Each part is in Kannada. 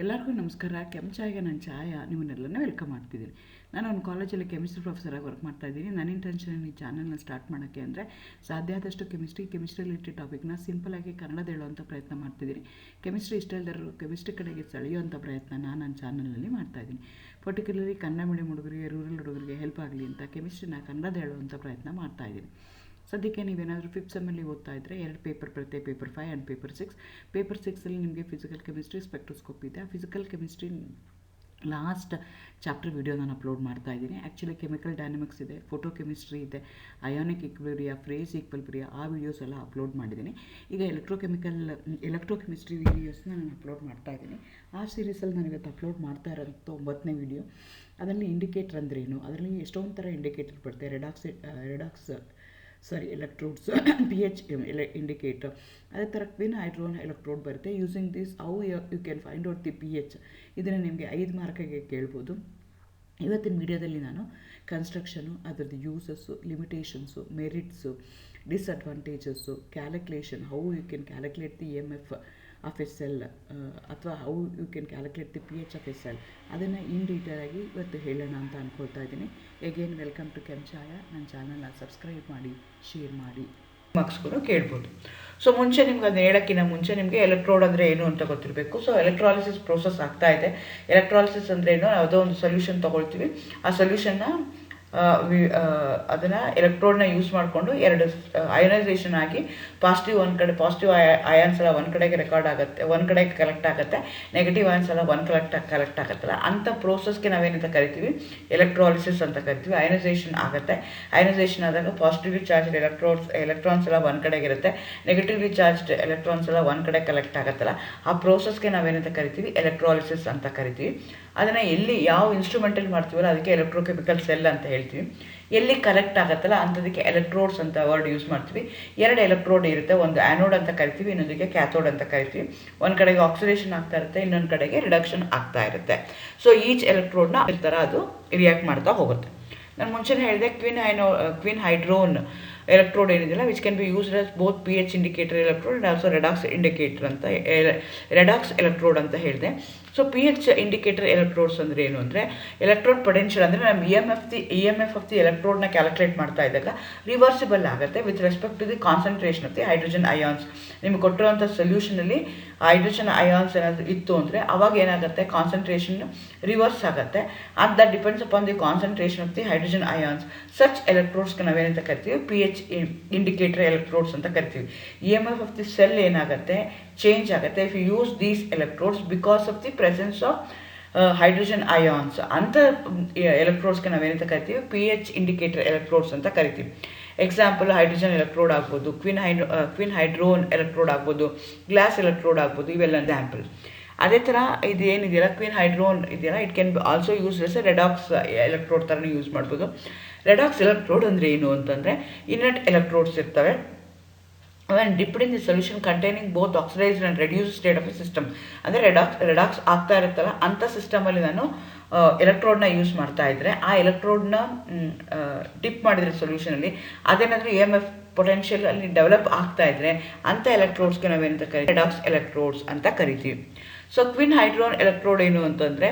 ಎಲ್ಲರಿಗೂ ನಮಸ್ಕಾರ. ಕೆಂಚಾಯಿಗೆ ನಾನು ಛಾಯಾ ನಿಮ್ಮನ್ನೆಲ್ಲನೂ ವೆಲ್ಕಮ್ ಮಾಡ್ತಿದ್ದೀನಿ. ನಾನು ಒಂದು ಕಾಲೇಜಲ್ಲಿ ಕೆಮಿಸ್ಟ್ರಿ ಪ್ರೊಫೆಸರಾಗಿ ವರ್ಕ್ ಮಾಡ್ತಾಯಿದ್ದೀನಿ. ನನ್ನ ಇಂಟೆನ್ಷನ್ ಈ ಚಾನಲ್ನ ಸ್ಟಾರ್ಟ್ ಮಾಡೋಕ್ಕೆ ಅಂದರೆ ಸಾಧ್ಯ ಆದಷ್ಟು ಕೆಮಿಸ್ಟ್ರಿ ರಿಲೇಟೆಡ್ ಟಾಪಿಕ್ನ ಸಿಂಪಲಾಗಿ ಕನ್ನಡದ ಹೇಳುವಂಥ ಪ್ರಯತ್ನ ಮಾಡ್ತಿದ್ದೀನಿ. ಕೆಮಿಸ್ಟ್ರಿ ಇಷ್ಟ ಇಲ್ಲದರೂ ಕೆಮಿಸ್ಟ್ರಿ ಕಡೆಗೆ ಸೆಳೆಯುವಂಥ ಪ್ರಯತ್ನ ನನ್ನ ಚಾನಲ್ನಲ್ಲಿ ಮಾಡ್ತಾಯಿದ್ದೀನಿ. ಪರ್ಟಿಕ್ಯುಲರ್ಲಿ ಕನ್ನಡ ಮೀಡಿಯಂ ಹುಡುಗರಿಗೆ, ರೂರಲ್ ಹುಡುಗರಿಗೆ ಹೆಲ್ಪ್ ಆಗಲಿ ಅಂತ ಕೆಮಿಸ್ಟ್ರಿನ ಕನ್ನಡದ ಹೇಳುವಂಥ ಪ್ರಯತ್ನ ಮಾಡ್ತಾಯಿದ್ದೀನಿ. ಸದ್ಯಕ್ಕೆ ನೀವೇನಾದರೂ ಫಿಫ್ತ್ ಸೆಮ್ಮಲ್ಲಿ ಓದ್ತಾ ಇದ್ದರೆ 2 ಪೇಪರ್ ಬರುತ್ತೆ, ಪೇಪರ್ 5 ಆ್ಯಂಡ್ ಪೇಪರ್ 6. ಪೇಪರ್ 6ಅಲ್ಲಿ ನಿಮಗೆ ಫಿಸಿಕಲ್ ಕೆಮಿಸ್ಟ್ರಿ, ಸ್ಪೆಕ್ಟ್ರೋಸ್ಕೋಪ್ ಇದೆ. ಆ physical chemistry last chapter video ನಾನು ಅಪ್ಲೋಡ್ ಮಾಡ್ತಾ ಇದ್ದೀನಿ. ಆ್ಯಕ್ಚುಲಿ ಕೆಮಿಕಲ್ ಡೈನಮಿಕ್ಸ್ ಇದೆ, ಫೋಟೋ ಕೆಮಿಸ್ಟ್ರಿ ಇದೆ, ಅಯಾನಿಕ್ ಈಕ್ವಿಲಿಬ್ರಿಯಾ, ಫೇಸ್ ಈಕ್ವಿಲಿಬ್ರಿಯಾ, ಆ ವಿಡಿಯೋಸ್ ಎಲ್ಲ ಅಪ್ಲೋಡ್ ಮಾಡಿದ್ದೀನಿ. ಈಗ ಎಲೆಕ್ಟ್ರೋಕೆಮಿಸ್ಟ್ರಿ ವೀಡಿಯೋಸ್ನ ನಾನು ಅಪ್ಲೋಡ್ ಮಾಡ್ತಾ ಇದ್ದೀನಿ. ಆ ಸೀರೀಸಲ್ಲಿ ನಾನು ಇವತ್ತು ಅಪ್ಲೋಡ್ ಮಾಡ್ತಾ ಇರೋಂಥ 9ನೇ ವಿಡಿಯೋ. ಅದರಲ್ಲಿ ಇಂಡಿಕೇಟರ್ ಅಂದ್ರೇನು, ಅದರಲ್ಲಿ ಎಷ್ಟೊಂದು ಥರ ಇಂಡಿಕೇಟರ್ ಬರುತ್ತೆ. ಎಲೆಕ್ಟ್ರೋಡ್ಸ್, pH ಇಂಡಿಕೇಟರ್, ಅದೇ ಥರ ಕ್ವಿನ್ ಹೈಡ್ರೋನ್ ಎಲೆಕ್ಟ್ರೋಡ್ ಬರುತ್ತೆ. Using this how you can find out the pH. ಇದನ್ನು ನಿಮಗೆ 5 ಮಾರ್ಕಿಗೆ ಕೇಳ್ಬೋದು. ಇವತ್ತಿನ ವಿಡಿಯೋದಲ್ಲಿ ನಾನು ಕನ್ಸ್ಟ್ರಕ್ಷನು, ಅದರದ್ದು uses, limitations, merits, disadvantages, calculation, how you can calculate the EMF of a cell, ಅಥವಾ how you can calculate the pH of a cell, ಅದನ್ನು ಇನ್ ಡೀಟೇಲಾಗಿ ಇವತ್ತು ಹೇಳೋಣ ಅಂತ ಅಂದ್ಕೊಳ್ತಾ ಇದ್ದೀನಿ. ಎಗೇನ್ ವೆಲ್ಕಮ್ ಟು ಕೆಂಚಾಯ. ನನ್ನ ಚಾನಲ್ನ ಸಬ್ಸ್ಕ್ರೈಬ್ ಮಾಡಿ, ಶೇರ್ ಮಾಡಿ, ಮಾರ್ಕ್ಸ್ಗಳು ಕೇಳ್ಬೋದು. ಸೊ ಮುಂಚೆ ನಿಮ್ಗೆ ಅದನ್ನ ಹೇಳೋಕ್ಕಿಂತ ಮುಂಚೆ ನಿಮಗೆ ಎಲೆಕ್ಟ್ರೋಡ್ ಅಂದರೆ ಏನು ಅಂತ ಗೊತ್ತಿರಬೇಕು. ಸೊ ಎಲೆಕ್ಟ್ರಾಲಿಸಿಸ್ ಪ್ರೋಸೆಸ್ ಆಗ್ತಾ ಇದೆ. ಎಲೆಕ್ಟ್ರಾಲಿಸಿಸ್ ಅಂದರೆ ಏನು, ಯಾವುದೋ ಒಂದು ಸೊಲ್ಯೂಷನ್ ತೊಗೊಳ್ತೀವಿ, ಆ ಸೊಲ್ಯೂಷನ್ನ ಅದನ್ನು ಎಲೆಕ್ಟ್ರೋಡ್ನ ಯೂಸ್ ಮಾಡಿಕೊಂಡು 2 ಅಯನೈಸೇಷನ್ ಆಗಿ ಪಾಸಿಟಿವ್ ಅಯಾನ್ಸ್ ಎಲ್ಲ ಒಂದು ಕಡೆಗೆ ರೆಕಾರ್ಡ್ ಆಗುತ್ತೆ, ಒಂದು ಕಡೆಗೆ ಕಲೆಕ್ಟ್ ಆಗುತ್ತೆ, ನೆಗೆಟಿವ್ ಅಯಾನ್ಸ್ ಎಲ್ಲ ಕಲೆಕ್ಟ್ ಆಗುತ್ತಲ್ಲ, ಅಂಥ ಪ್ರೋಸೆಸ್ಗೆ ನಾವೇನಂತ ಕರಿತೀವಿ, ಎಲೆಕ್ಟ್ರಾಲಿಸಿಸ್ ಅಂತ ಕರಿತೀವಿ. ಅಯನೈಸೇಷನ್ ಆಗುತ್ತೆ. ಅಯನೈಸೇಷನ್ ಆದಾಗ ಪಾಸಿಟಿವ್ಲಿ ಚಾರ್ಜ್ಡ್ ಎಲೆಕ್ಟ್ರಾನ್ಸ್ ಎಲ್ಲ ಒಂದು ಕಡೆಗೆ ಇರುತ್ತೆ, ನೆಗೆಟಿವ್ಲಿ ಚಾರ್ಜ್ಡ್ ಎಲೆಕ್ಟ್ರಾನ್ಸ್ ಎಲ್ಲ ಒಂದು ಕಡೆ ಕಲೆಕ್ಟ್ ಆಗುತ್ತಲ್ಲ, ಆ ಪ್ರೋಸೆಸ್ಗೆ ನಾವೇನಂತ ಕರಿತೀವಿ, ಎಲೆಕ್ಟ್ರಾಲಿಸಿಸ್ ಅಂತ ಕರಿತೀವಿ. ಅದನ್ನು ಎಲ್ಲಿ ಯಾವ ಇನ್ಸ್ಟ್ರೂಮೆಂಟಲ್ಲಿ ಮಾಡ್ತೀವಲ್ಲ ಅದಕ್ಕೆ ಎಲೆಕ್ಟ್ರೋಕೆಮಿಕಲ್ ಸೆಲ್ ಅಂತ ಹೇಳ್ತೀವಿ. ಎಲ್ಲಿ ಕಲೆಕ್ಟ್ ಆಗುತ್ತಲ್ಲ ಅಂಥದಕ್ಕೆ ಎಲೆಕ್ಟ್ರೋಡ್ಸ್ ಅಂತ ವರ್ಡ್ ಯೂಸ್ ಮಾಡ್ತೀವಿ. 2 ಎಲೆಕ್ಟ್ರೋಡ್ ಇರುತ್ತೆ, ಒಂದು ಆ್ಯನೋಡ್ ಅಂತ ಕರಿತೀವಿ, ಇನ್ನೊಂದಕ್ಕೆ ಕ್ಯಾಥೋಡ್ ಅಂತ ಕರಿತೀವಿ. ಒಂದು ಕಡೆಗೆ ಆಕ್ಸಿಡೇಷನ್ ಆಗ್ತಾ ಇರುತ್ತೆ, ಇನ್ನೊಂದು ಕಡೆಗೆ ರಿಡಕ್ಷನ್ ಆಗ್ತಾ ಇರುತ್ತೆ. ಸೊ ಈಚ್ ಎಲೆಕ್ಟ್ರೋಡ್ನ ಈ ಥರ ಅದು ರಿಯಾಕ್ಟ್ ಮಾಡ್ತಾ ಹೋಗುತ್ತೆ. ನಾನು ಮುಂಚೆನೇ ಹೇಳಿದೆ, ಕ್ವಿನ್ ಹೈಡ್ರೋನ್ ಎಲೆಕ್ಟ್ರೋಡ್ ಏನಿದೆಯಲ್ಲ, which can be used as both pH indicator electrode and also redox indicator ಅಂತ, ರೆಡಾಕ್ಸ್ ಎಲೆಕ್ಟ್ರೋಡ್ ಅಂತ ಹೇಳಿದೆ. ಸೊ pH ಇಂಡಿಕೇಟರ್ ಎಲೆಕ್ಟ್ರೋಡ್ಸ್ ಅಂದರೆ ಏನು ಅಂದರೆ, ಎಲೆಕ್ಟ್ರೋಡ್ ಪೊಟೆನ್ಷಿಯಲ್ ಅಂದರೆ ನಮ್ಮ EMF ಆಫ್ ದಿ ಎಲೆಕ್ಟ್ರೋಡ್ನ ಕ್ಯಾಲ್ಕುಲೇಟ್ ಮಾಡ್ತಾ ಇದ್ದಾಗ ರಿವರ್ಸಿಬಲ್ ಆಗುತ್ತೆ with respect to the concentration of the hydrogen ions. ನಿಮ್ಗೆ ಕೊಟ್ಟಿರುವಂಥ ಸೊಲ್ಯೂಷನಲ್ಲಿ ಹೈಡ್ರೋಜನ್ ಅಯಾನ್ಸ್ ಏನಾದರೂ ಇತ್ತು ಅಂದರೆ ಅವಾಗ ಏನಾಗುತ್ತೆ, ಕಾನ್ಸಂಟ್ರೇಷನ್ ರಿವರ್ಸ್ ಆಗುತ್ತೆ. And that depends upon the concentration of the hydrogen ions. Such ಎಲೆಕ್ಟ್ರೋಡ್ಸ್ಗೆ ನಾವೇನಂತ ಕರಿತೀವಿ, pH ಇಂಡಿಕೇಟರ್ ಎಲೆಕ್ಟ್ರೋಡ್ಸ್ ಅಂತ ಕರಿತೀವಿ. EMF ಆಫ್ ದಿ ಸೆಲ್ ಏನಾಗುತ್ತೆ, ಚೇಂಜ್ ಆಗುತ್ತೆ if you use these electrodes because of the presence of hydrogen ions. ಅಂಥ ಎಲೆಕ್ಟ್ರೋಡ್ಸ್ಗೆ ನಾವೇನಂತ ಕರಿತೀವಿ, pH ಇಂಡಿಕೇಟರ್ ಎಲೆಕ್ಟ್ರೋಡ್ಸ್ ಅಂತ ಕರಿತೀವಿ. ಎಕ್ಸಾಂಪಲ್ ಹೈಡ್ರೋಜನ್ ಎಲೆಕ್ಟ್ರೋಡ್ ಆಗ್ಬೋದು, ಕ್ವಿನ್ ಹೈಡ್ರೋನ್ ಎಲೆಕ್ಟ್ರೋಡ್ ಆಗ್ಬೋದು, ಗ್ಲಾಸ್ ಎಲೆಕ್ಟ್ರೋಡ್ ಆಗ್ಬೋದು, ಇವೆಲ್ಲ ಎಕ್ಸಾಂಪಲ್. ಅದೇ ಥರ ಇದು ಏನಿದೆಯಲ್ಲ, ಕ್ವಿನ್ ಹೈಡ್ರೋನ್ ಇದೆಯಲ್ಲ, it can be also use as a redox electrode ಥರನೇ ಯೂಸ್ ಮಾಡ್ಬೋದು. ರೆಡಾಕ್ಸ್ ಎಲೆಕ್ಟ್ರೋಡ್ ಅಂದರೆ ಏನು ಅಂತಂದರೆ, ಇನರ್ಟ್ ಎಲೆಕ್ಟ್ರೋಡ್ಸ್ ಇರ್ತವೆ. when dipped in the solution containing both oxidized and reduced state of a system, ಅಂದರೆ ರೆಡಾಕ್ಸ್ ಆಗ್ತಾ ಇರುತ್ತಲ್ಲ ಅಂಥ ಸಿಸ್ಟಮಲ್ಲಿ ನಾನು ಎಲೆಕ್ಟ್ರೋಡ್ನ ಯೂಸ್ ಮಾಡ್ತಾ ಇದ್ದರೆ, ಆ ಎಲೆಕ್ಟ್ರೋಡ್ನ ಡಿಪ್ ಮಾಡಿದರೆ ಸೊಲ್ಯೂಷನಲ್ಲಿ ಅದೇನಾದರೂ EMF ಪೊಟೆನ್ಷಿಯಲ್ ಅಲ್ಲಿ ಡೆವಲಪ್ ಆಗ್ತಾ ಇದ್ದರೆ ಅಂಥ ಎಲೆಕ್ಟ್ರೋಡ್ಸ್ಗೆ ನಾವೇನಂತ ಕರಿತೀವಿ, ರೆಡಾಕ್ಸ್ ಎಲೆಕ್ಟ್ರೋಡ್ಸ್ ಅಂತ ಕರಿತೀವಿ. ಸೊ ಕ್ವಿನ್ ಹೈಡ್ರೋನ್ ಎಲೆಕ್ಟ್ರೋಡ್ ಏನು ಅಂತಂದರೆ,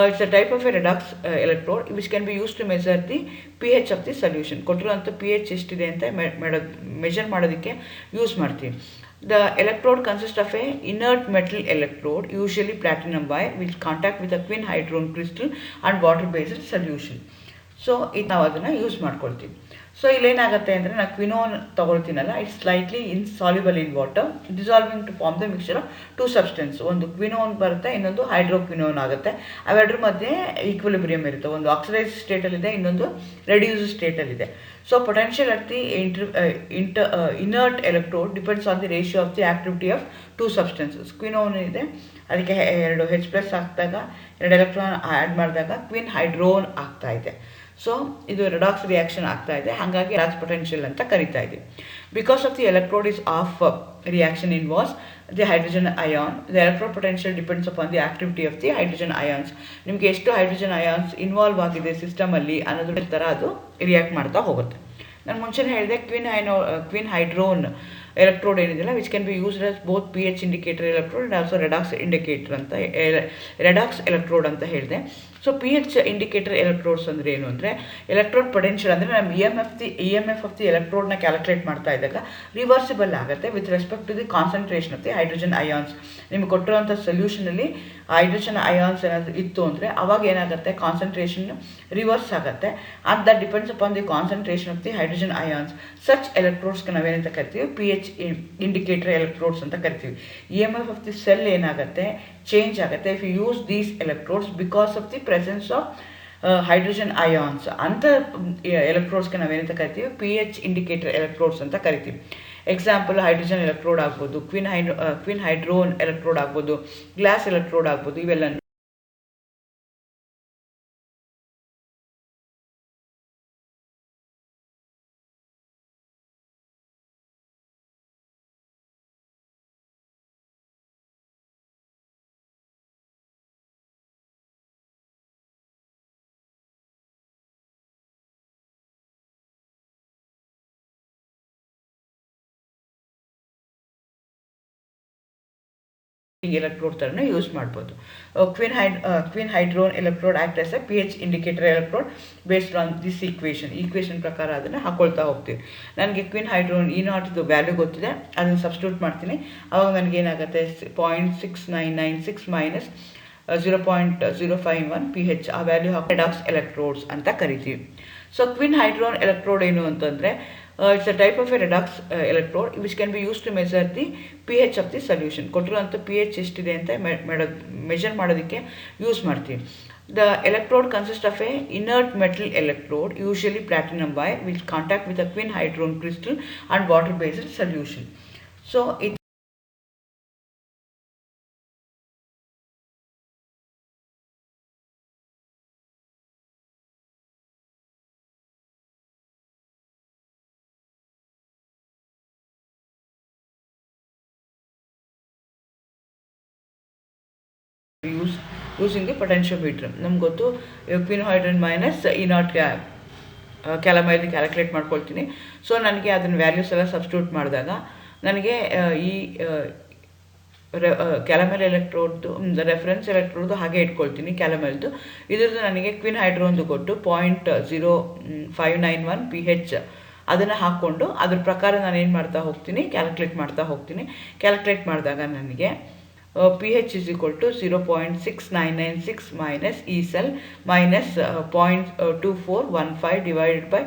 it's a type of a redox electrode which can be use to measure the pH of the solution. ಕೊಟ್ಟಿರುವಂಥ pH ಎಷ್ಟಿದೆ ಅಂತ ಮೆಜರ್ ಮಾಡೋದಕ್ಕೆ ಯೂಸ್ ಮಾಡ್ತೀವಿ. The electrode consists of a inert metal electrode, usually platinum wire, which contact with a quin hydrogen crystal and water-based solution. So ಇದು ನಾವು ಅದನ್ನು ಯೂಸ್ ಮಾಡ್ಕೊಳ್ತೀವಿ. ಸೊ ಇಲ್ಲೇನಾಗುತ್ತೆ ಅಂದರೆ, ನಾನು ಕ್ವಿನೋನ್ ತೊಗೊಳ್ತೀನಲ್ಲ, it's slightly insoluble in water, dissolving to form the mixture of 2 substance. ಒಂದು ಕ್ವಿನೋನ್ ಬರುತ್ತೆ, ಇನ್ನೊಂದು ಹೈಡ್ರೋಕ್ವಿನೋನ್ ಆಗುತ್ತೆ. ಅವೆರಡರ ಮಧ್ಯೆ ಈಕ್ವಿಲಿಬ್ರಿಯಮ್ ಇರುತ್ತೆ. ಒಂದು ಆಕ್ಸಿಡೈಸ್ ಸ್ಟೇಟಲ್ಲಿದೆ, ಇನ್ನೊಂದು ರೆಡ್ಯೂಸ್ ಸ್ಟೇಟಲ್ಲಿದೆ. So potential at the inert electrode depends on the ratio of the activity of 2 substances. Quinone ಇದೆ, ಅದಕ್ಕೆ 2 H+ ಹಾಕಿದಾಗ 2 ಎಲೆಕ್ಟ್ರಾನ್ ಆ್ಯಡ್ ಮಾಡಿದಾಗ ಕ್ವಿನ್ ಹೈಡ್ರೋನ್ ಆಗ್ತಾ ಇದೆ. ಸೊ ಇದು ರೆಡಾಕ್ಸ್ ರಿಯಾಕ್ಷನ್ ಆಗ್ತಾ ಇದೆ, ಹಾಗಾಗಿ ರೆಡಾಕ್ಸ್ ಪೊಟೆನ್ಷಿಯಲ್ ಅಂತ ಕರಿತಾ ಇದ್ದೀವಿ. Because of the electrode is of reaction involves the hydrogen ion, the electrode potential depends upon the activity of the hydrogen ions. ನಿಮಗೆ ಎಷ್ಟು ಹೈಡ್ರೋಜನ್ ಅಯಾನ್ಸ್ ಇನ್ವಾಲ್ವ್ ಆಗಿದೆ ಸಿಸ್ಟಮಲ್ಲಿ ಅನ್ನೋದ್ರ ಥರ ಅದು ರಿಯಾಕ್ಟ್ ಮಾಡ್ತಾ ಹೋಗುತ್ತೆ. ನಾನು ಮುಂಚೆನೇ ಹೇಳಿದೆ, ಕ್ವಿನ್ ಹೈಡ್ರೋನ್ ಎಲೆಕ್ಟ್ರೋಡ್ ಏನಿದೆಯಲ್ಲ which can be used as both P H indicator electrode and also redox indicator ಅಂತ ರೆಡಾಕ್ಸ್ ಎಲೆಕ್ಟ್ರೋಡ್ ಅಂತ ಹೇಳಿದೆ. So P H indicator electrodes ಅಂದರೆ ಏನು ಅಂದರೆ ಎಲೆಕ್ಟ್ರೋಡ್ ಪೊಟೆನ್ಷಿಯಲ್ ಅಂದರೆ ನಮ್ಮ E M F of the ಎಲೆಕ್ಟ್ರೋಡ್ನ ಕ್ಯಾಲ್ಕುಲೇಟ್ ಮಾಡ್ತಾ ಇದ್ದಾಗ ರಿವರ್ಸಿಬಲ್ ಆಗುತ್ತೆ with respect to the concentration of the hydrogen ions. ನಿಮಗೆ ಕೊಟ್ಟಿರುವಂಥ ಸೊಲ್ಯೂಷನಲ್ಲಿ ಹೈಡ್ರೋಜನ್ ಅಯಾನ್ಸ್ ಏನಾದರೂ ಇತ್ತು ಅಂದರೆ ಅವಾಗ ಏನಾಗುತ್ತೆ ಕಾನ್ಸಂಟ್ರೇಷನ್ ರಿವರ್ಸ್ ಆಗುತ್ತೆ. And that depends upon the concentration of the hydrogen ions. Such ಎಲೆಕ್ಟ್ರೋಡ್ಸ್ಗೆ ನಾವೇನಂತ ಕರಿತೀವಿ ಪಿ ಎಚ್ ಇಂಡಿಕೇಟರ್ ಎಲೆಕ್ಟ್ರೋಡ್ಸ್ ಅಂತ ಕರಿತೀವಿ. E M F of the cell ಏನಾಗುತ್ತೆ ಚೇಂಜ್ ಆಗುತ್ತೆ if you use these electrodes because of the presence of hydrogen ions. ಅಂಥ ಎಲೆಕ್ಟ್ರೋಡ್ಸ್ಗೆ ನಾವೇನಂತ ಕರಿತೀವಿ ಪಿ ಎಚ್ ಇಂಡಿಕೇಟರ್ ಎಲೆಕ್ಟ್ರೋಡ್ಸ್ ಅಂತ ಕರಿತೀವಿ. ಎಕ್ಸಾಂಪಲ್ ಹೈಡ್ರೋಜನ್ ಎಲೆಕ್ಟ್ರೋಡ್ ಆಗ್ಬೋದು, ಕ್ವಿನ್ ಹೈಡ್ರೋನ್ ಎಲೆಕ್ಟ್ರೋಡ್ ಆಗ್ಬೋದು, ಗ್ಲಾಸ್ ಎಲೆಕ್ಟ್ರೋಡ್ ಆಗ್ಬೋದು, ಇವೆಲ್ಲ ಎಲೆಕ್ಟ್ರೋಡ್ ಥರನೂ ಯೂಸ್ ಮಾಡ್ಬೋದು. Quinhydrone electrode act as a P H indicator electrode based on this equation ಪ್ರಕಾರ ಅದನ್ನು ಹಾಕೊಳ್ತಾ ಹೋಗ್ತೀವಿ. ನನಗೆ ಕ್ವಿನ್ ಹೈಡ್ರೋನ್ ಇ ನಾಟ್ದು ವ್ಯಾಲ್ಯೂ ಗೊತ್ತಿದೆ, ಅದನ್ನು ಸಬ್ಸ್ಟಿಟ್ಯೂಟ್ ಮಾಡ್ತೀನಿ. ಆವಾಗ ನನಗೇನಾಗುತ್ತೆ 0.6996 ಮೈನಸ್ 0.051 pH ಆ ವ್ಯಾಲ್ಯೂ ಹಾಕಿ ರೆಡಾಕ್ಸ್ ಎಲೆಕ್ಟ್ರೋಡ್ಸ್ ಅಂತ ಕರಿತೀವಿ. ಸೊ ಕ್ವಿನ್ ಹೈಡ್ರೋನ್ ಎಲೆಕ್ಟ್ರೋಡ್ ಏನು ಅಂತಂದರೆ it's a type of a redox electrode which can be use to measure the P H of the solution. ಕೊಟ್ಟಿರುವಂಥ ಪಿ ಎಚ್ ಎಷ್ಟಿದೆ ಅಂತ ಮೆಜರ್ ಮಾಡೋದಕ್ಕೆ ಯೂಸ್ ಮಾಡ್ತೀವಿ. The electrode consists of a inert metal electrode, usually platinum wire, which contact with a quin hydrogen crystal and water-based solution. So it using the potentiometer. ನಮ್ಗೆ ಗೊತ್ತು quinhydrone minus E naught calomel calculate ಮಾಡ್ಕೊಳ್ತೀನಿ. ಸೊ ನನಗೆ ಅದನ್ನ ವ್ಯಾಲ್ಯೂಸ್ ಎಲ್ಲ ಸಬ್ಸ್ಟಿಟ್ಯೂಟ್ ಮಾಡಿದಾಗ ನನಗೆ ಈ ಕ್ಯಾಲಮೈಲ್ ಎಲೆಕ್ಟ್ರೋಡ್ದು ರೆಫರೆನ್ಸ್ ಎಲೆಕ್ಟ್ರೋಡ್ದು ಹಾಗೆ ಇಟ್ಕೊಳ್ತೀನಿ ಕ್ಯಾಲಮೈಲ್ದು. ಇದ್ರದ್ದು ನನಗೆ ಕ್ವಿನ್ ಹೈಡ್ರೋನ್ದು ಕೊಟ್ಟು 0.0591 pH ಅದನ್ನು ಹಾಕ್ಕೊಂಡು ಅದ್ರ ಪ್ರಕಾರ ನಾನು ಏನು ಮಾಡ್ತಾ ಹೋಗ್ತೀನಿ ಕ್ಯಾಲ್ಕುಲೇಟ್ ಮಾಡ್ತಾ ಹೋಗ್ತೀನಿ. ಕ್ಯಾಲ್ಕುಲೇಟ್ ಮಾಡಿದಾಗ ನನಗೆ pH is equal to 0.6996 minus E cell minus 0.2415 divided by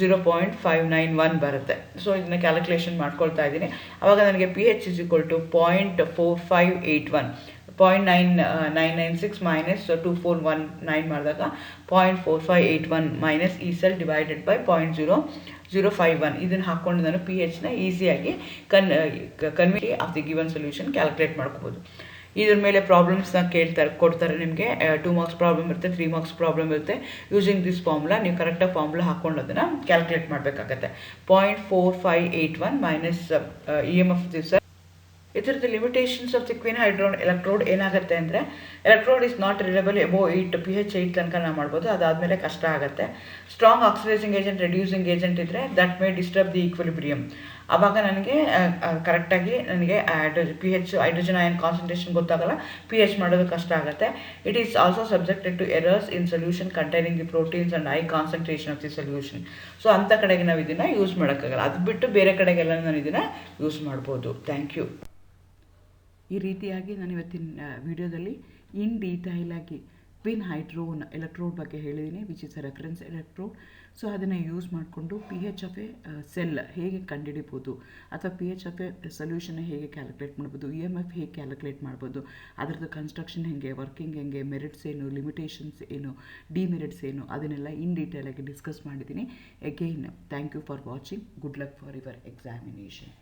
0.591 ಬರುತ್ತೆ. ಸೊ ಇದನ್ನ ಕ್ಯಾಲ್ಕುಲೇಷನ್ ಮಾಡ್ಕೊಳ್ತಾ ಇದ್ದೀನಿ. ಆವಾಗ ನನಗೆ pH is equal to 0.4581 0.996 minus 2419 ಮಾಡಿದಾಗ 0.4581 minus E cell divided by 0.051 ಇದನ್ನು ಹಾಕ್ಕೊಂಡು ನಾನು ಪಿ ಎಚ್ನ ಈಸಿಯಾಗಿ ಕನ್ವಿಟಿ of the given solution calculate ಮಾಡ್ಕೋಬೋದು. ಇದ್ರ ಮೇಲೆ ಪ್ರಾಬ್ಲಮ್ಸ್ನ ಕೊಡ್ತಾರೆ ನಿಮಗೆ. 2 ಮಾರ್ಕ್ಸ್ ಪ್ರಾಬ್ಲಮ್ ಇರುತ್ತೆ, 3 ಮಾರ್ಕ್ಸ್ ಪ್ರಾಬ್ಲಮ್ ಇರುತ್ತೆ. ಯೂಸಿಂಗ್ ದಿಸ್ ಫಾರ್ಮುಲಾ ನೀವು ಕರೆಕ್ಟಾಗಿ ಫಾರ್ಮುಲಾ ಹಾಕ್ಕೊಂಡು ಅದನ್ನು ಕ್ಯಾಲ್ಕುಲೇಟ್ ಮಾಡಬೇಕಾಗತ್ತೆ. 0.4581 minus E M F this. ಇದರದ್ದು limitations of the quinhydrone electrode ಏನಾಗುತ್ತೆ ಅಂದರೆ electrode is not reliable above 8 pH 8 ತನಕ ನಾವು ಮಾಡ್ಬೋದು. ಅದಾದಮೇಲೆ ಕಷ್ಟ ಆಗುತ್ತೆ. Strong oxidising agent reducing agent ಇದ್ದರೆ that may disturb the equilibrium. ಆವಾಗ ನನಗೆ ಕರೆಕ್ಟಾಗಿ ನನಗೆ pH ಹೈಡ್ರೋಜನ್ ಅಯನ್ ಕಾನ್ಸಂಟ್ರೇಷನ್ ಗೊತ್ತಾಗಲ್ಲ, pH ಮಾಡೋದು ಕಷ್ಟ ಆಗುತ್ತೆ. It is also subjected to errors in solution containing the proteins and high concentration of the solution. So ಅಂಥ ಕಡೆಗೆ ನಾವು ಇದನ್ನು ಯೂಸ್ ಮಾಡೋಕ್ಕಾಗಲ್ಲ. ಅದು ಬಿಟ್ಟು ಬೇರೆ ಕಡೆಗೆಲ್ಲ ನಾನು ಇದನ್ನು ಯೂಸ್ ಮಾಡ್ಬೋದು. Thank you. ಈ ರೀತಿಯಾಗಿ ನಾನು ಇವತ್ತಿನ ವಿಡಿಯೋದಲ್ಲಿ ಇನ್ ಡೀಟೈಲ್ ಆಗಿ ಕ್ವಿನ್ ಹೈಡ್ರೋನ್ ಎಲೆಕ್ಟ್ರೋಡ್ ಬಗ್ಗೆ ಹೇಳಿದ್ದೀನಿ, which is a reference electrode. So ಅದನ್ನು ಯೂಸ್ ಮಾಡಿಕೊಂಡು P H of a cell ಹೇಗೆ ಕಂಡುಹಿಡಿಬೋದು ಅಥವಾ P H of a solution ಹೇಗೆ ಕ್ಯಾಲ್ಕುಲೇಟ್ ಮಾಡ್ಬೋದು, ಇ ಎಮ್ ಎಫ್ ಹೇಗೆ ಕ್ಯಾಲ್ಕುಲೇಟ್ ಮಾಡ್ಬೋದು, ಅದರದ್ದು ಕನ್ಸ್ಟ್ರಕ್ಷನ್ ಹೇಗೆ, ವರ್ಕಿಂಗ್ ಹೇಗೆ, ಮೆರಿಟ್ಸ್ ಏನು, ಲಿಮಿಟೇಷನ್ಸ್ ಏನು, ಡಿಮೆರಿಟ್ಸ್ ಏನು, ಅದನ್ನೆಲ್ಲ ಇನ್ ಡೀಟೇಲಾಗಿ ಡಿಸ್ಕಸ್ ಮಾಡಿದ್ದೀನಿ. Again thank you for watching. Good luck for your examination.